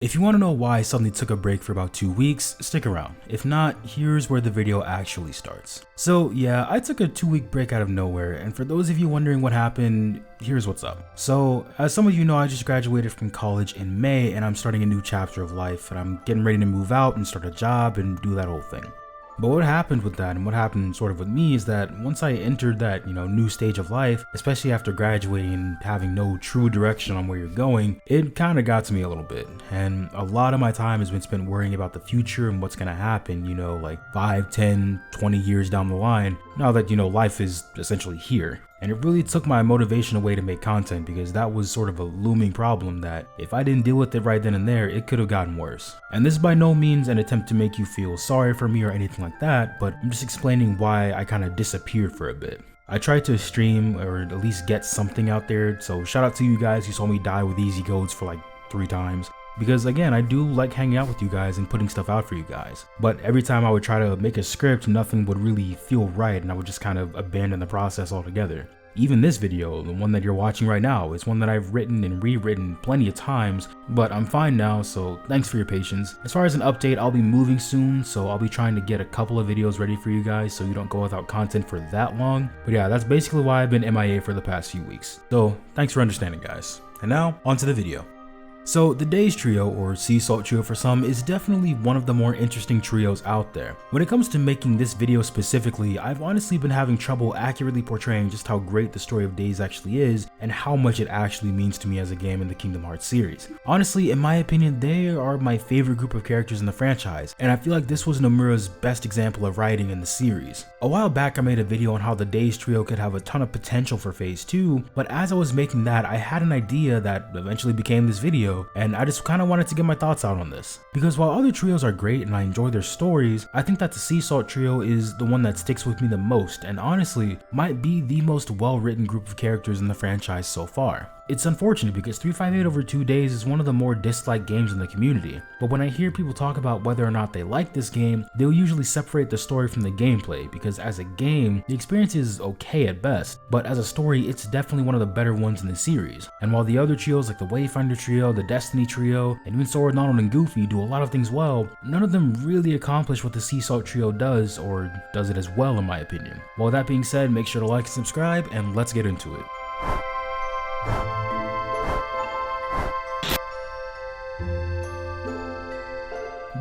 If you want to know why I suddenly took a break for about 2 weeks, stick around. If not, here's where the video actually starts. So yeah, I took a 2-week break out of nowhere, and for those of you wondering what happened, here's what's up. So, as some of you know, I just graduated from college in May and I'm starting a new chapter of life, and I'm getting ready to move out and start a job and do that whole thing. But what happened with that and what happened sort of with me is that once I entered that, new stage of life, especially after graduating and having no true direction on where you're going, it kind of got to me a little bit. And a lot of my time has been spent worrying about the future and what's going to happen, like 5, 10, 20 years down the line, now that, life is essentially here. And it really took my motivation away to make content because that was sort of a looming problem that if I didn't deal with it right then and there, it could have gotten worse. And this is by no means an attempt to make you feel sorry for me or anything like that, but I'm just explaining why I kind of disappeared for a bit. I tried to stream or at least get something out there, so shout out to you guys who saw me die with easy codes for like 3 times. Because again, I do like hanging out with you guys and putting stuff out for you guys. But every time I would try to make a script, nothing would really feel right and I would just kind of abandon the process altogether. Even this video, the one that you're watching right now, is one that I've written and rewritten plenty of times, but I'm fine now, so thanks for your patience. As far as an update, I'll be moving soon, so I'll be trying to get a couple of videos ready for you guys so you don't go without content for that long. But yeah, that's basically why I've been MIA for the past few weeks. So thanks for understanding, guys. And now, onto the video. So the Days Trio, or Sea Salt Trio for some, is definitely one of the more interesting trios out there. When it comes to making this video specifically, I've honestly been having trouble accurately portraying just how great the story of Days actually is and how much it actually means to me as a game in the Kingdom Hearts series. Honestly, in my opinion, they are my favorite group of characters in the franchise, and I feel like this was Nomura's best example of writing in the series. A while back I made a video on how the Days Trio could have a ton of potential for Phase 2, but as I was making that, I had an idea that eventually became this video, and I just kind of wanted to get my thoughts out on this. Because while other trios are great and I enjoy their stories, I think that the Sea Salt Trio is the one that sticks with me the most and honestly might be the most well-written group of characters in the franchise so far. It's unfortunate because 358 Over 2 Days is one of the more disliked games in the community, but when I hear people talk about whether or not they like this game, they'll usually separate the story from the gameplay because as a game, the experience is okay at best, but as a story, it's definitely one of the better ones in the series. And while the other trios like the Wayfinder Trio, the Destiny Trio, and even Sword, Donald, and Goofy do a lot of things well, none of them really accomplish what the Sea Salt Trio does, or does it as well in my opinion. Well, with that being said, make sure to like and subscribe, and let's get into it.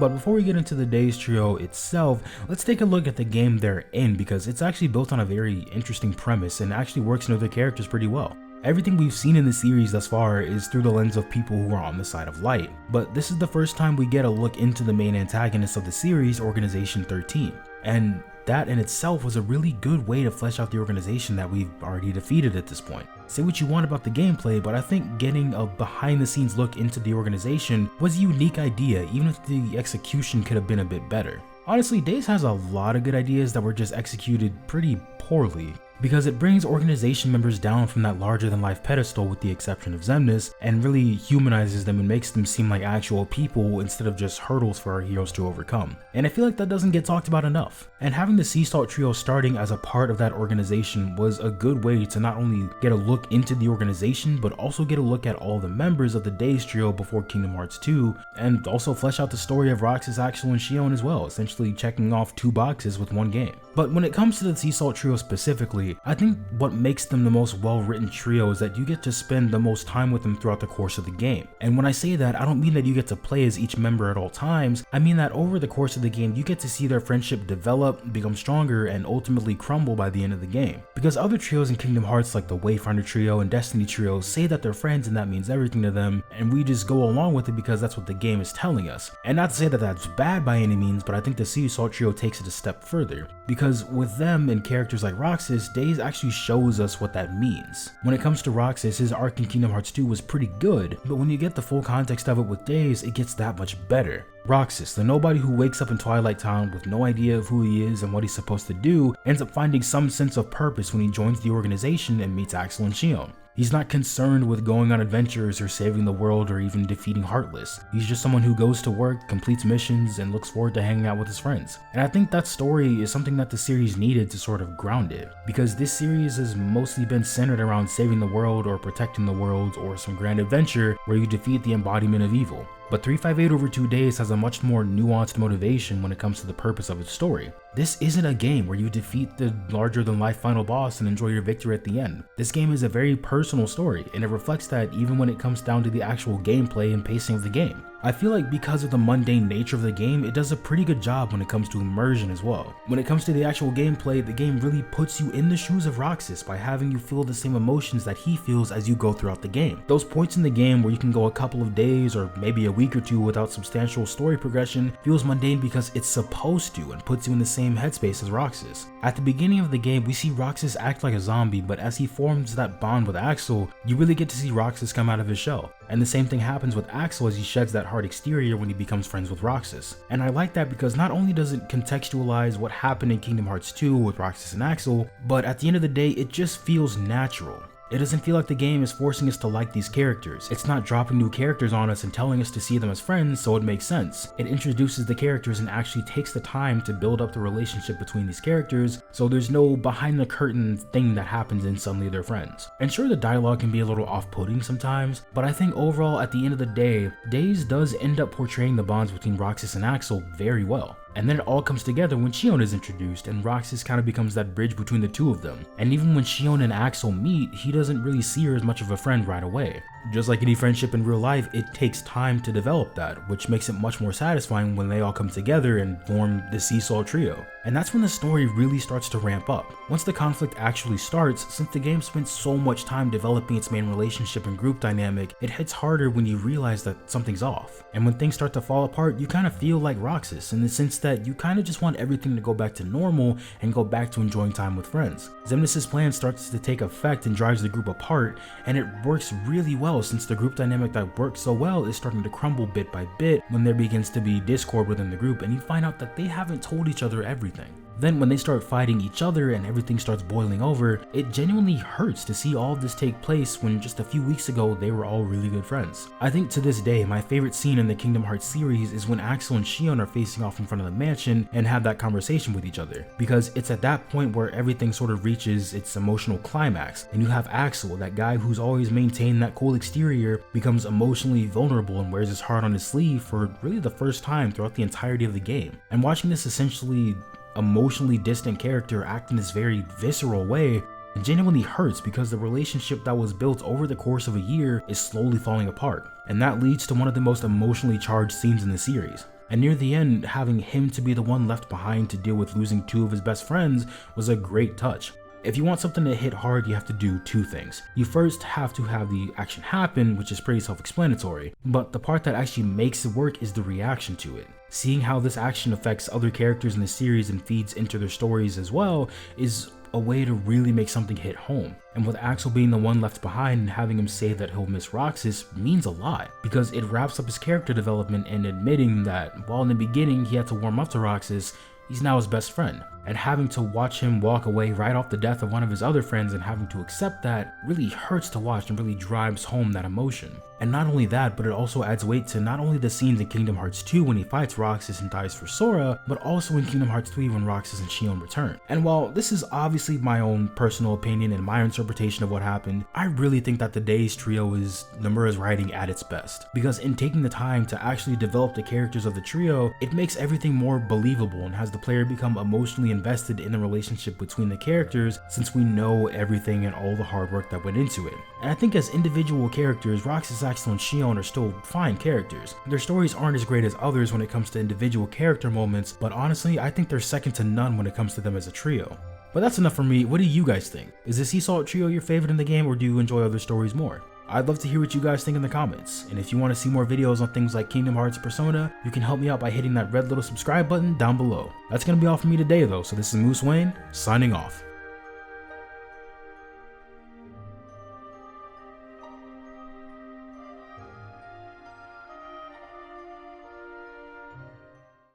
But before we get into the Days Trio itself, let's take a look at the game they're in because it's actually built on a very interesting premise and actually works into their characters pretty well. Everything we've seen in the series thus far is through the lens of people who are on the side of light, but this is the first time we get a look into the main antagonist of the series, Organization 13. And that in itself was a really good way to flesh out the organization that we've already defeated at this point. Say what you want about the gameplay, but I think getting a behind the scenes look into the organization was a unique idea, even if the execution could have been a bit better. Honestly, Days has a lot of good ideas that were just executed pretty poorly, because it brings organization members down from that larger than life pedestal with the exception of Xemnas and really humanizes them and makes them seem like actual people instead of just hurdles for our heroes to overcome. And I feel like that doesn't get talked about enough. And having the Sea Salt Trio starting as a part of that organization was a good way to not only get a look into the organization but also get a look at all the members of the Days Trio before Kingdom Hearts 2 and also flesh out the story of Roxas, Axel, and Xion as well, essentially checking off 2 boxes with 1 game. But when it comes to the Sea Salt Trio specifically, I think what makes them the most well-written trio is that you get to spend the most time with them throughout the course of the game. And when I say that, I don't mean that you get to play as each member at all times, I mean that over the course of the game you get to see their friendship develop, become stronger, and ultimately crumble by the end of the game. Because other trios in Kingdom Hearts like the Wayfinder Trio and Destiny Trio say that they're friends and that means everything to them, and we just go along with it because that's what the game is telling us. And not to say that that's bad by any means, but I think the Sea Salt Trio takes it a step further. Because with them and characters like Roxas, Days actually shows us what that means. When it comes to Roxas, his arc in Kingdom Hearts 2 was pretty good, but when you get the full context of it with Days, it gets that much better. Roxas, the nobody who wakes up in Twilight Town with no idea of who he is and what he's supposed to do, ends up finding some sense of purpose when he joins the organization and meets Axel and Xion. He's not concerned with going on adventures or saving the world or even defeating Heartless. He's just someone who goes to work, completes missions, and looks forward to hanging out with his friends. And I think that story is something that the series needed to sort of ground it, because this series has mostly been centered around saving the world or protecting the world or some grand adventure where you defeat the embodiment of evil. But 358 over 2 days has a much more nuanced motivation when it comes to the purpose of its story. This isn't a game where you defeat the larger-than-life final boss and enjoy your victory at the end. This game is a very personal story, and it reflects that even when it comes down to the actual gameplay and pacing of the game. I feel like because of the mundane nature of the game, it does a pretty good job when it comes to immersion as well. When it comes to the actual gameplay, the game really puts you in the shoes of Roxas by having you feel the same emotions that he feels as you go throughout the game. Those points in the game where you can go a couple of days or maybe a week or two without substantial story progression feels mundane because it's supposed to and puts you in the same headspace as Roxas. At the beginning of the game, we see Roxas act like a zombie, but as he forms that bond with Axel, you really get to see Roxas come out of his shell. And the same thing happens with Axel as he sheds that hard exterior when he becomes friends with Roxas. And I like that because not only does it contextualize what happened in Kingdom Hearts 2 with Roxas and Axel, but at the end of the day, it just feels natural. It doesn't feel like the game is forcing us to like these characters. It's not dropping new characters on us and telling us to see them as friends, so it makes sense. It introduces the characters and actually takes the time to build up the relationship between these characters, so there's no behind the curtain thing that happens and suddenly they're friends. And sure, the dialogue can be a little off-putting sometimes, but I think overall at the end of the day, Days does end up portraying the bonds between Roxas and Axel very well. And then it all comes together when Xion is introduced and Roxas kind of becomes that bridge between the two of them. And even when Xion and Axel meet, he doesn't really see her as much of a friend right away. Just like any friendship in real life, it takes time to develop that, which makes it much more satisfying when they all come together and form the Seesaw Trio. And that's when the story really starts to ramp up. Once the conflict actually starts, since the game spent so much time developing its main relationship and group dynamic, it hits harder when you realize that something's off. And when things start to fall apart, you kind of feel like Roxas in the sense that you kind of just want everything to go back to normal and go back to enjoying time with friends. Xemnas' plan starts to take effect and drives the group apart, and it works really well since the group dynamic that worked so well is starting to crumble bit by bit when there begins to be discord within the group and you find out that they haven't told each other everything. Then when they start fighting each other and everything starts boiling over, it genuinely hurts to see all of this take place when just a few weeks ago they were all really good friends. I think to this day, my favorite scene in the Kingdom Hearts series is when Axel and Xion are facing off in front of the mansion and have that conversation with each other, because it's at that point where everything sort of reaches its emotional climax, and you have Axel, that guy who's always maintained that cool exterior, becomes emotionally vulnerable and wears his heart on his sleeve for really the first time throughout the entirety of the game. And watching this essentially emotionally distant character act in this very visceral way, it genuinely hurts because the relationship that was built over the course of a year is slowly falling apart. And that leads to one of the most emotionally charged scenes in the series. And near the end, having him to be the one left behind to deal with losing two of his best friends was a great touch. If you want something to hit hard, you have to do two things. You first have to have the action happen, which is pretty self-explanatory, but the part that actually makes it work is the reaction to it. Seeing how this action affects other characters in the series and feeds into their stories as well is a way to really make something hit home. And with Axel being the one left behind and having him say that he'll miss Roxas means a lot, because it wraps up his character development in admitting that while in the beginning he had to warm up to Roxas, he's now his best friend. And having to watch him walk away right off the death of one of his other friends and having to accept that really hurts to watch and really drives home that emotion. And not only that, but it also adds weight to not only the scenes in Kingdom Hearts 2 when he fights Roxas and dies for Sora, but also in Kingdom Hearts 3 when Roxas and Xion return. And while this is obviously my own personal opinion and my interpretation of what happened, I really think that the Days trio is Nomura's writing at its best. Because in taking the time to actually develop the characters of the trio, it makes everything more believable and has the player become emotionally invested in the relationship between the characters, since we know everything and all the hard work that went into it. And I think as individual characters, Roxas, Axel, and Xion are still fine characters. Their stories aren't as great as others when it comes to individual character moments, but honestly, I think they're second to none when it comes to them as a trio. But that's enough for me. What do you guys think? Is the Seesaw Trio your favorite in the game, or do you enjoy other stories more? I'd love to hear what you guys think in the comments, and if you want to see more videos on things like Kingdom Hearts, Persona, you can help me out by hitting that red little subscribe button down below. That's gonna be all for me today though, so this is Moose Wayne, signing off.